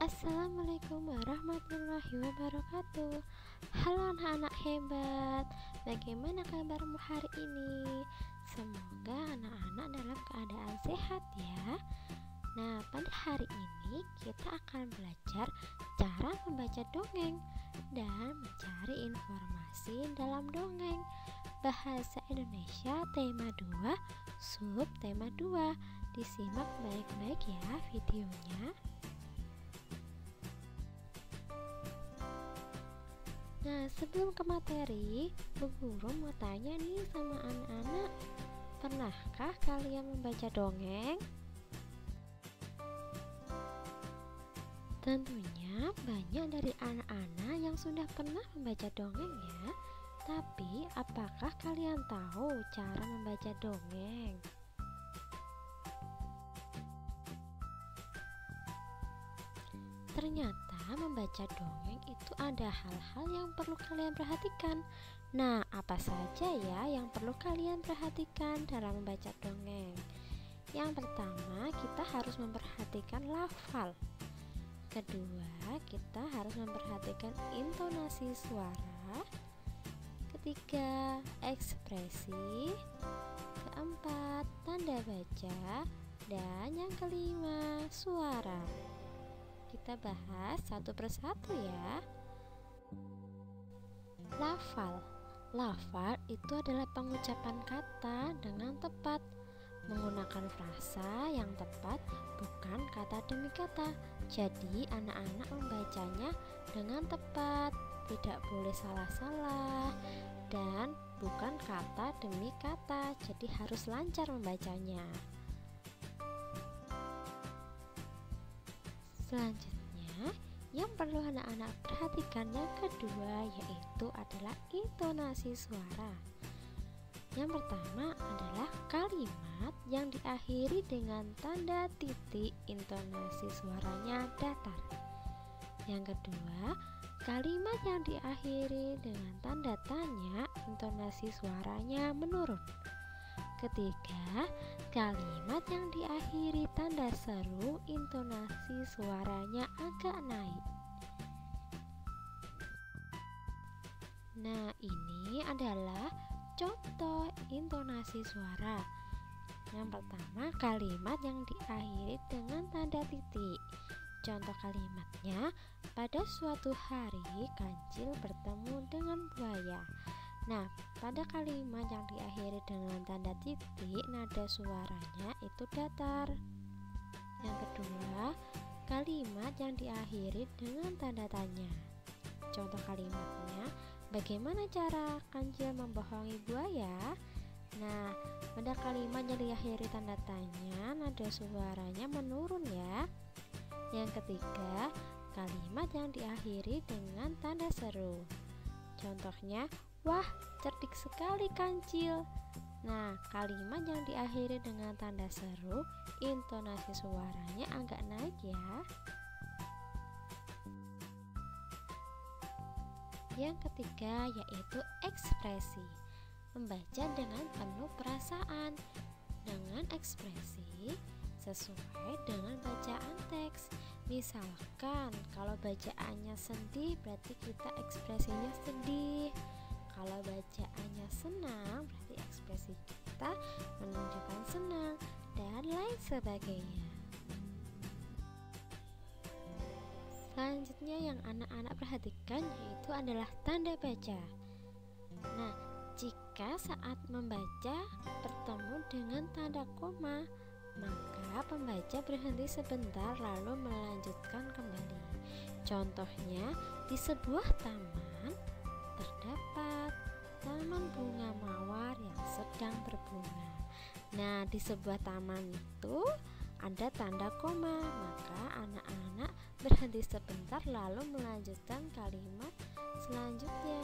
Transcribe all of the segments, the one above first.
Assalamualaikum warahmatullahi wabarakatuh. Halo anak-anak hebat, bagaimana kabarmu hari ini? Semoga anak-anak dalam keadaan sehat ya. Nah, pada hari ini kita akan belajar cara membaca dongeng dan mencari informasi dalam dongeng. Bahasa Indonesia tema 2, sub tema 2. Disimak baik-baik ya videonya. Nah, sebelum ke materi, Bu Guru mau tanya nih sama anak-anak, pernahkah kalian membaca dongeng? Tentunya banyak dari anak-anak yang sudah pernah membaca dongeng ya. Tapi, apakah kalian tahu cara membaca dongeng? Ternyata membaca dongeng itu ada hal-hal yang perlu kalian perhatikan. Nah, apa saja ya yang perlu kalian perhatikan dalam membaca dongeng? Yang pertama, kita harus memperhatikan lafal. Kedua, kita harus memperhatikan intonasi suara. Ketiga, ekspresi. Keempat, tanda baca. Dan yang kelima, suara. Kita bahas satu persatu ya. Lafal. Lafal itu adalah pengucapan kata dengan tepat, menggunakan frasa yang tepat, bukan kata demi kata. Jadi anak-anak membacanya dengan tepat, tidak boleh salah-salah, dan bukan kata demi kata. Jadi harus lancar membacanya. Selanjutnya, yang perlu anak-anak perhatikan yang kedua yaitu adalah intonasi suara. Yang pertama adalah kalimat yang diakhiri dengan tanda titik, intonasi suaranya datar. Yang kedua, kalimat yang diakhiri dengan tanda tanya, intonasi suaranya menurun. Ketiga, kalimat yang diakhiri tanda seru, intonasi suaranya agak naik. Nah, ini adalah contoh intonasi suara. Yang pertama, kalimat yang diakhiri dengan tanda titik. Contoh kalimatnya, pada suatu hari kancil bertemu dengan buaya. Nah, pada kalimat yang diakhiri dengan tanda titik, nada suaranya itu datar. Yang kedua, kalimat yang diakhiri dengan tanda tanya. Contoh kalimatnya, bagaimana cara kancil membohongi buaya? Nah, pada kalimat yang diakhiri tanda tanya, nada suaranya menurun ya. Yang ketiga, kalimat yang diakhiri dengan tanda seru. Contohnya, wah, cerdik sekali kancil. Nah, kalimat yang diakhiri dengan tanda seru, intonasi suaranya agak naik ya. Yang ketiga yaitu ekspresi. Membaca dengan penuh perasaan. Dengan ekspresi sesuai dengan bacaan teks. Misalkan kalau bacaannya sedih, berarti kita ekspresinya sedih. Kalau bacaannya senang, berarti ekspresi kita menunjukkan senang, dan lain sebagainya. Selanjutnya yang anak-anak perhatikan yaitu adalah tanda baca. Nah, jika saat membaca bertemu dengan tanda koma, maka pembaca berhenti sebentar lalu melanjutkan kembali. Contohnya, di sebuah taman terdapat taman bunga mawar yang sedang berbunga. Nah, di sebuah taman itu ada tanda koma, maka anak-anak berhenti sebentar lalu melanjutkan kalimat selanjutnya.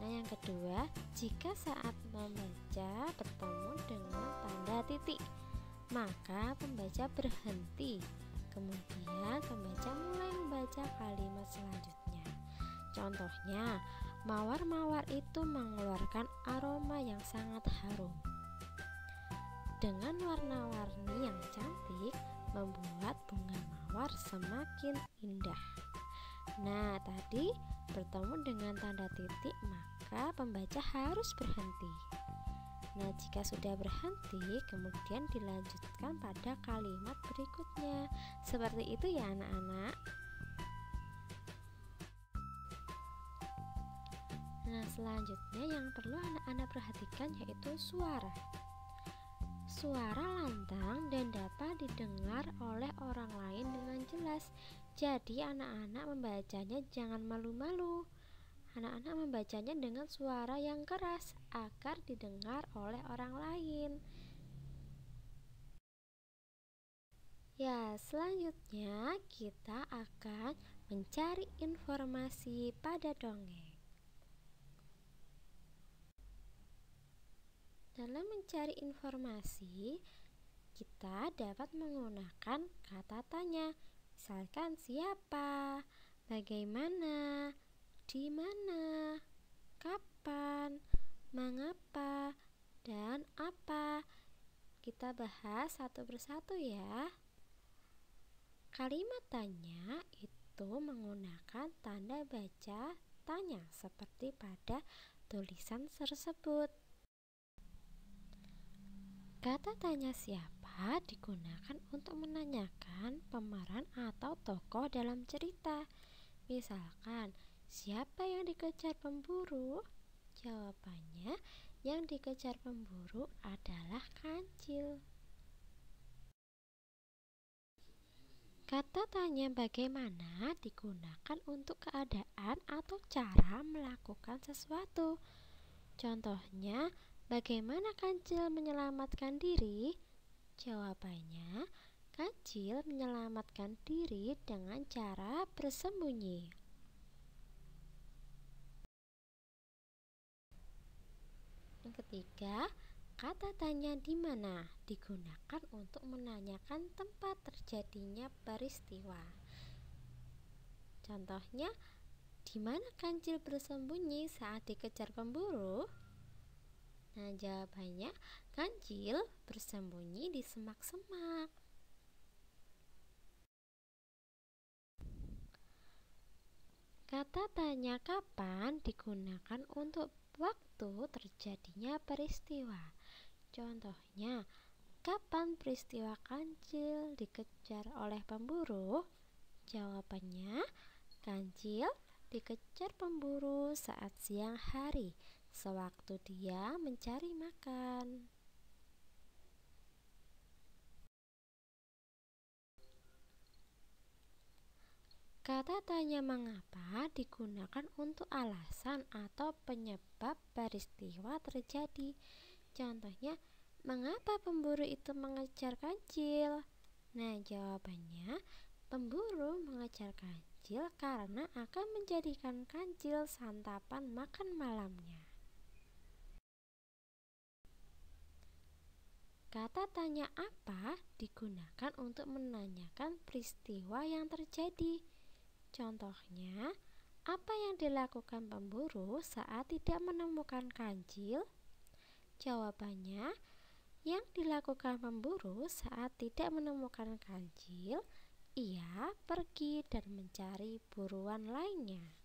Nah, yang kedua, jika saat membaca bertemu dengan tanda titik, maka pembaca berhenti. Kemudian pembaca mulai membaca kalimat selanjutnya. Contohnya, mawar-mawar itu mengeluarkan aroma yang sangat harum. Dengan warna-warni yang cantik, membuat bunga mawar semakin indah. Nah, tadi bertemu dengan tanda titik, maka pembaca harus berhenti. Nah, jika sudah berhenti, kemudian dilanjutkan pada kalimat berikutnya. Seperti itu ya anak-anak. Nah, selanjutnya yang perlu anak-anak perhatikan yaitu suara. Suara lantang dan dapat didengar oleh orang lain dengan jelas. Jadi anak-anak membacanya jangan malu-malu. Anak-anak membacanya dengan suara yang keras agar didengar oleh orang lain. Ya, selanjutnya kita akan mencari informasi pada dongeng. Dalam mencari informasi, kita dapat menggunakan kata tanya. Misalkan siapa, bagaimana, di mana, kapan, mengapa, dan apa. Kita bahas satu persatu ya. Kalimat tanya itu menggunakan tanda baca tanya seperti pada tulisan tersebut. Kata tanya siapa digunakan untuk menanyakan pemeran atau tokoh dalam cerita. Misalkan, siapa yang dikejar pemburu? Jawabannya, yang dikejar pemburu adalah kancil. Kata tanya bagaimana digunakan untuk keadaan atau cara melakukan sesuatu. Contohnya, bagaimana kancil menyelamatkan diri? Jawabannya, kancil menyelamatkan diri dengan cara bersembunyi. Yang ketiga, kata tanya di mana digunakan untuk menanyakan tempat terjadinya peristiwa. Contohnya, di mana kancil bersembunyi saat dikejar pemburu? Nah, jawabannya kancil bersembunyi di semak-semak. Kata tanya kapan digunakan untuk waktu terjadinya peristiwa. Contohnya, kapan peristiwa kancil dikejar oleh pemburu? Jawabannya, kancil dikejar pemburu saat siang hari, sewaktu dia mencari makan. Kata tanya mengapa digunakan untuk alasan atau penyebab peristiwa terjadi. Contohnya, mengapa pemburu itu mengejar kancil? Nah, jawabannya, pemburu mengejar kancil karena akan menjadikan kancil santapan makan malamnya. Kata tanya apa digunakan untuk menanyakan peristiwa yang terjadi. Contohnya, apa yang dilakukan pemburu saat tidak menemukan kancil? Jawabannya, yang dilakukan pemburu saat tidak menemukan kancil, ia pergi dan mencari buruan lainnya.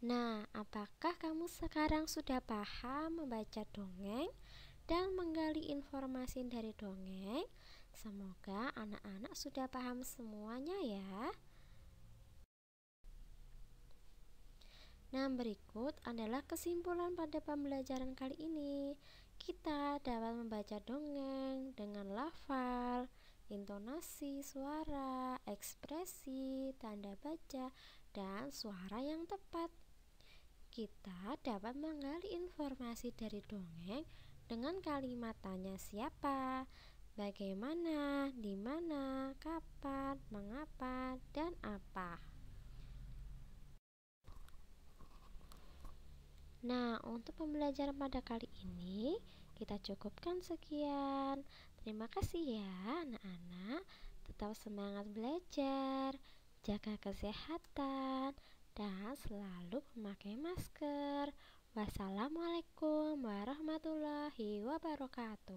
Nah, apakah kamu sekarang sudah paham membaca dongeng dan menggali informasi dari dongeng? Semoga anak-anak sudah paham semuanya ya. Nah, berikut adalah kesimpulan pada pembelajaran kali ini. Kita dapat membaca dongeng dengan lafal, intonasi suara, ekspresi, tanda baca, dan suara yang tepat. Kita dapat menggali informasi dari dongeng dengan kalimat tanya siapa, bagaimana, di mana, kapan, mengapa, dan apa. Nah, untuk pembelajaran pada kali ini kita cukupkan sekian. Terima kasih ya anak-anak. Tetap semangat belajar, jaga kesehatan, dan selalu memakai masker. Wassalamualaikum warahmatullahi wabarakatuh.